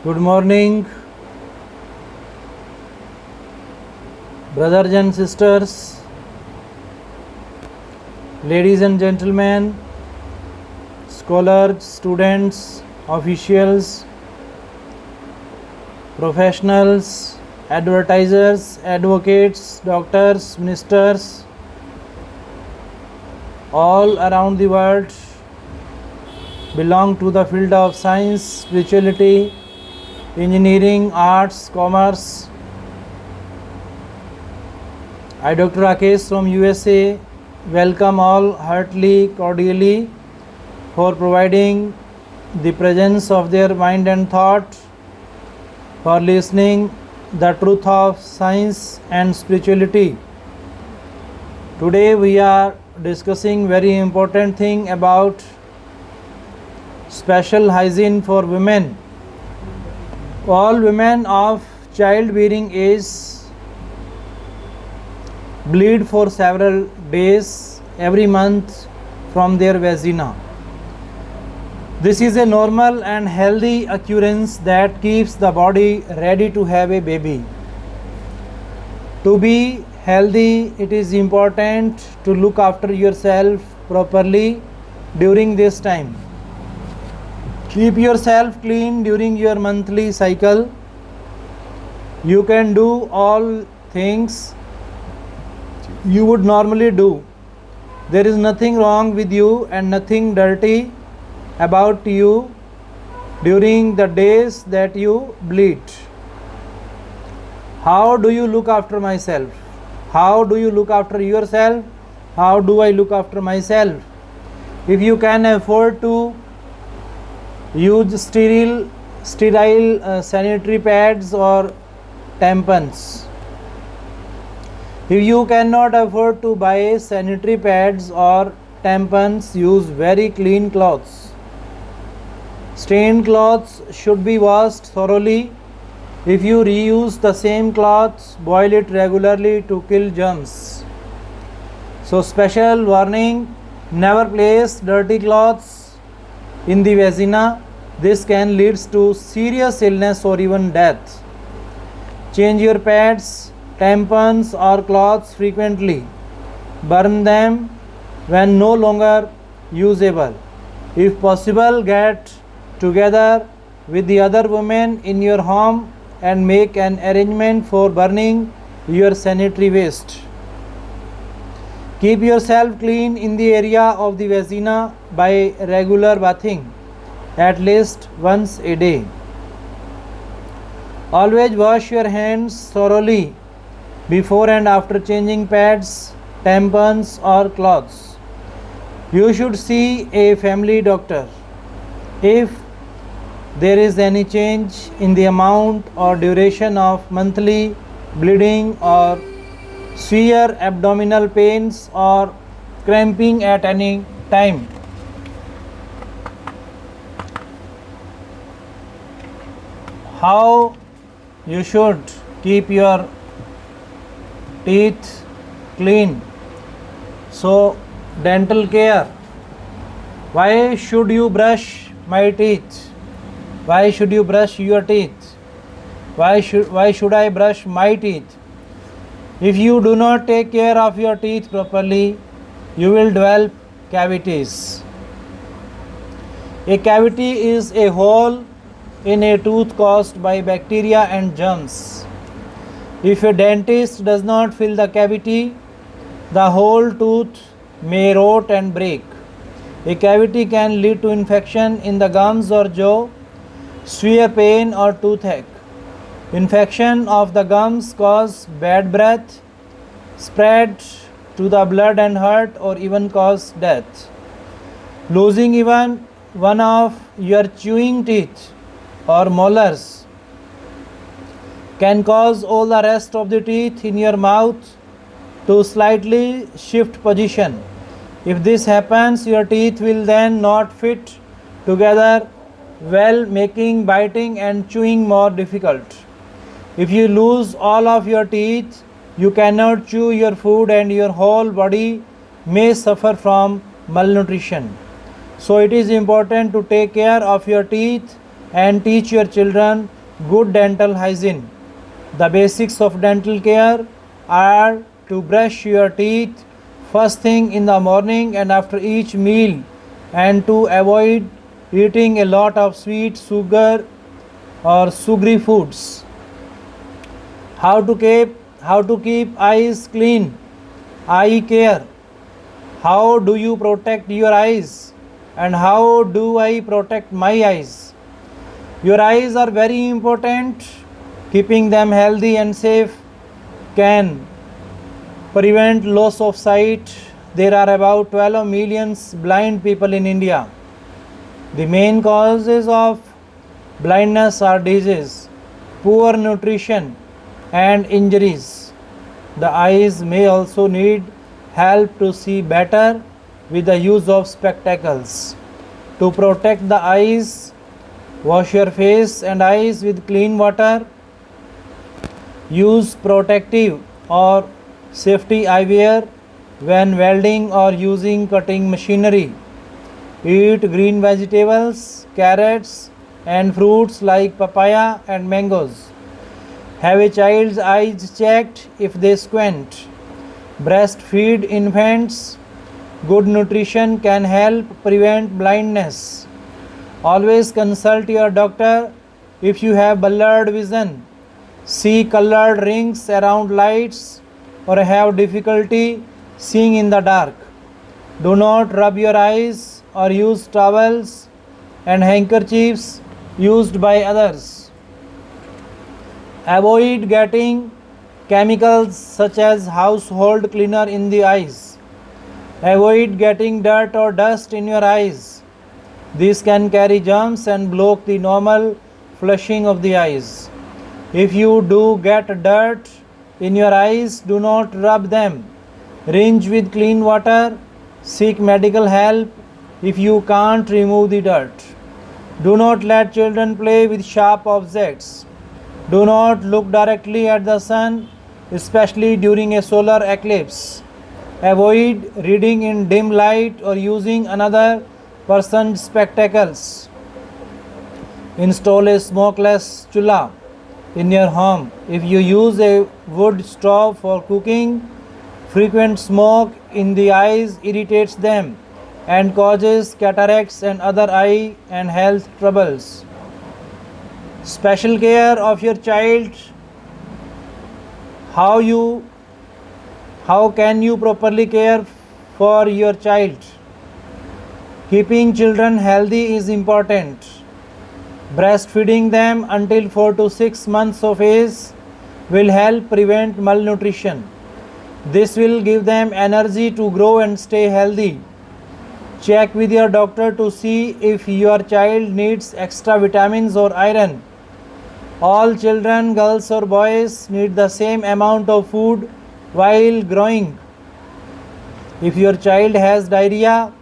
Good morning, brothers and sisters, ladies and gentlemen, scholars, students, officials, professionals, advertisers, advocates, doctors, ministers, all around the world belong to the field of science, spirituality, engineering, arts, commerce. I, Dr. Rakesh from USA, welcome all heartily, cordially for providing the presence of their mind and thought, for listening the truth of science and spirituality. Today we are discussing very important thing about special hygiene for women. All women of childbearing age bleed for several days every month from their vagina. This is a normal and healthy occurrence that keeps the body ready to have a baby. To be healthy, it is important to look after yourself properly during this time. Keep yourself clean during your monthly cycle. You can do all things you would normally do. There is nothing wrong with you and nothing dirty about you during the days that you bleed. How do you look after myself? How do you look after yourself? How do I look after myself? If you can afford to use sterile sanitary pads or tampons. If you cannot afford to buy sanitary pads or tampons, use very clean cloths. Stained cloths should be washed thoroughly. If you reuse the same cloths, boil it regularly to kill germs. So special warning, never place dirty cloths in the vagina. This can lead to serious illness or even death. Change your pads, tampons or cloths frequently. Burn them when no longer usable. If possible, get together with the other women in your home and make an arrangement for burning your sanitary waste. Keep yourself clean in the area of the vagina by regular bathing, at least once a day. Always wash your hands thoroughly before and after changing pads, tampons or cloths. You should see a family doctor if there is any change in the amount or duration of monthly bleeding or severe abdominal pains or cramping at any time. How you should keep your teeth clean? So, dental care. Why should you brush my teeth? Why should you brush your teeth? Why should I brush my teeth? If you do not take care of your teeth properly, you will develop cavities. A cavity is a hole in a tooth caused by bacteria and germs. If a dentist does not fill the cavity, the whole tooth may rot and break. A cavity can lead to infection in the gums or jaw, severe pain or toothache. Infection of the gums cause bad breath, spread to the blood and heart, or even cause death. Losing even one of your chewing teeth or molars can cause all the rest of the teeth in your mouth to slightly shift position. If this happens, your teeth will then not fit together well, making biting and chewing more difficult. If you lose all of your teeth, you cannot chew your food and your whole body may suffer from malnutrition. So it is important to take care of your teeth and teach your children good dental hygiene. The basics of dental care are to brush your teeth first thing in the morning and after each meal, and to avoid eating a lot of sweet, sugar, or sugary foods. How to keep eyes clean. Eye care. How do you protect your eyes? And how do I protect my eyes? Your eyes are very important. Keeping them healthy and safe can prevent loss of sight. There are about 12 million blind people in India. The main causes of blindness are disease, poor nutrition, and injuries. The eyes may also need help to see better with the use of spectacles. To protect the eyes, wash your face and eyes with clean water. Use protective or safety eyewear when welding or using cutting machinery. Eat green vegetables, carrots, and fruits like papaya and mangoes. Have a child's eyes checked if they squint. Breastfeed infants. Good nutrition can help prevent blindness. Always consult your doctor if you have blurred vision, see colored rings around lights, or have difficulty seeing in the dark. Do not rub your eyes or use towels and handkerchiefs used by others. Avoid getting chemicals such as household cleaner in the eyes. Avoid getting dirt or dust in your eyes. These can carry germs and block the normal flushing of the eyes. If you do get dirt in your eyes, do not rub them. Rinse with clean water. Seek medical help if you can't remove the dirt. Do not let children play with sharp objects. Do not look directly at the sun, especially during a solar eclipse. Avoid reading in dim light or using another person's spectacles. Install a smokeless chulha in your home. If you use a wood stove for cooking, frequent smoke in the eyes irritates them and causes cataracts and other eye and health troubles. Special care of your child. How can you properly care for your child? Keeping children healthy is important. Breastfeeding them until 4 to 6 months of age will help prevent malnutrition. This will give them energy to grow and stay healthy. Check with your doctor to see if your child needs extra vitamins or iron. All children, girls or boys, need the same amount of food while growing. If your child has diarrhea,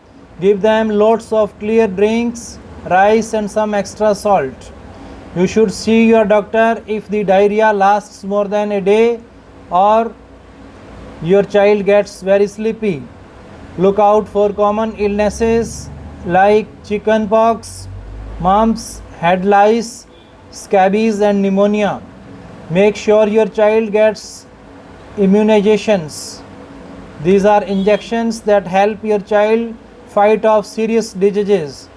give them lots of clear drinks, rice, and some extra salt. You should see your doctor if the diarrhea lasts more than a day or your child gets very sleepy. Look out for common illnesses like chickenpox, mumps, head lice, scabies, and pneumonia. Make sure your child gets immunizations. These are injections that help your child fight off serious diseases.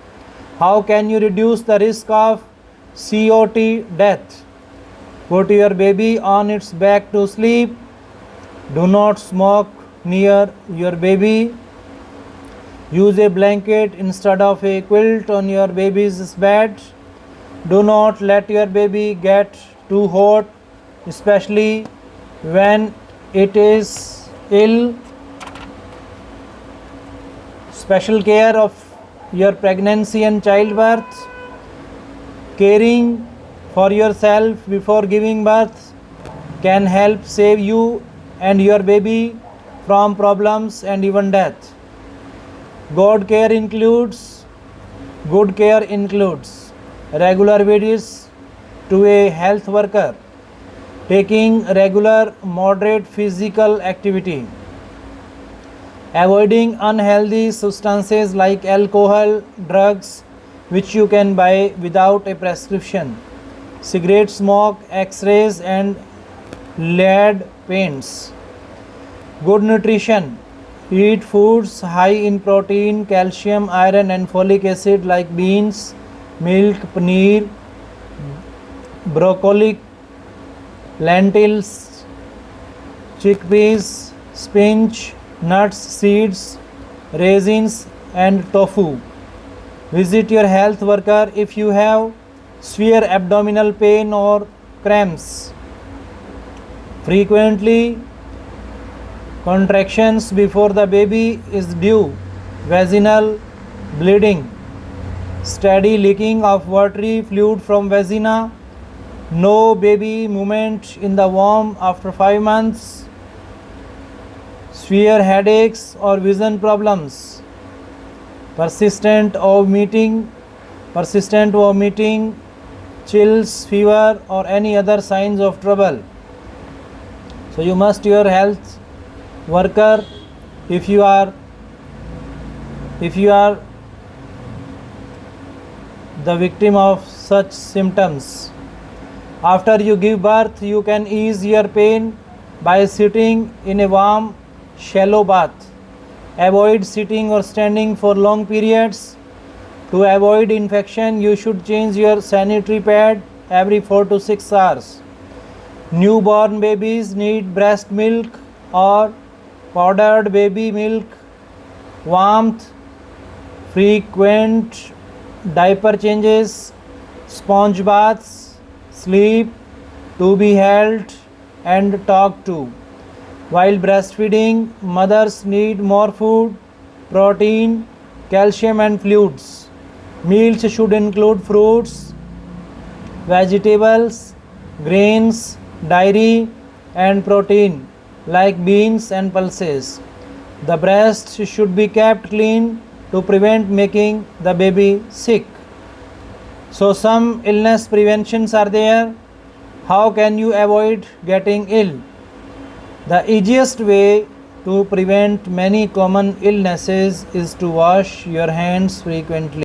How can you reduce the risk of COT death? Put your baby on its back to sleep. Do not smoke near your baby. Use a blanket instead of a quilt on your baby's bed. Do not let your baby get too hot, especially when it is ill. Special care of your pregnancy and childbirth. Caring for yourself before giving birth can help save you and your baby from problems and even death. Good care includes regular visits to a health worker, taking regular moderate physical activity, avoiding unhealthy substances like alcohol, drugs, which you can buy without a prescription. Cigarette smoke, X-rays and lead paints. Good nutrition. Eat foods high in protein, calcium, iron and folic acid like beans, milk, paneer, broccoli, lentils, chickpeas, spinach, nuts, seeds, raisins and tofu. Visit your health worker if you have severe abdominal pain or cramps. Frequently contractions before the baby is due, vaginal bleeding, steady leaking of watery fluid from vagina, no baby movement in the womb after 5 months, severe headaches or vision problems, persistent vomiting, chills, fever or any other signs of trouble. So you must your health worker if you are the victim of such symptoms. After you give birth, you can ease your pain by sitting in a warm, shallow bath. Avoid sitting or standing for long periods. To avoid infection, you should change your sanitary pad every 4 to 6 hours. Newborn babies need breast milk or powdered baby milk, warmth, frequent diaper changes, sponge baths, sleep, to be held and talked to. While breastfeeding, mothers need more food, protein, calcium and fluids. Meals should include fruits, vegetables, grains, dairy and protein like beans and pulses. The breast should be kept clean to prevent making the baby sick. So some illness preventions are there. How can you avoid getting ill? The easiest way to prevent many common illnesses is to wash your hands frequently.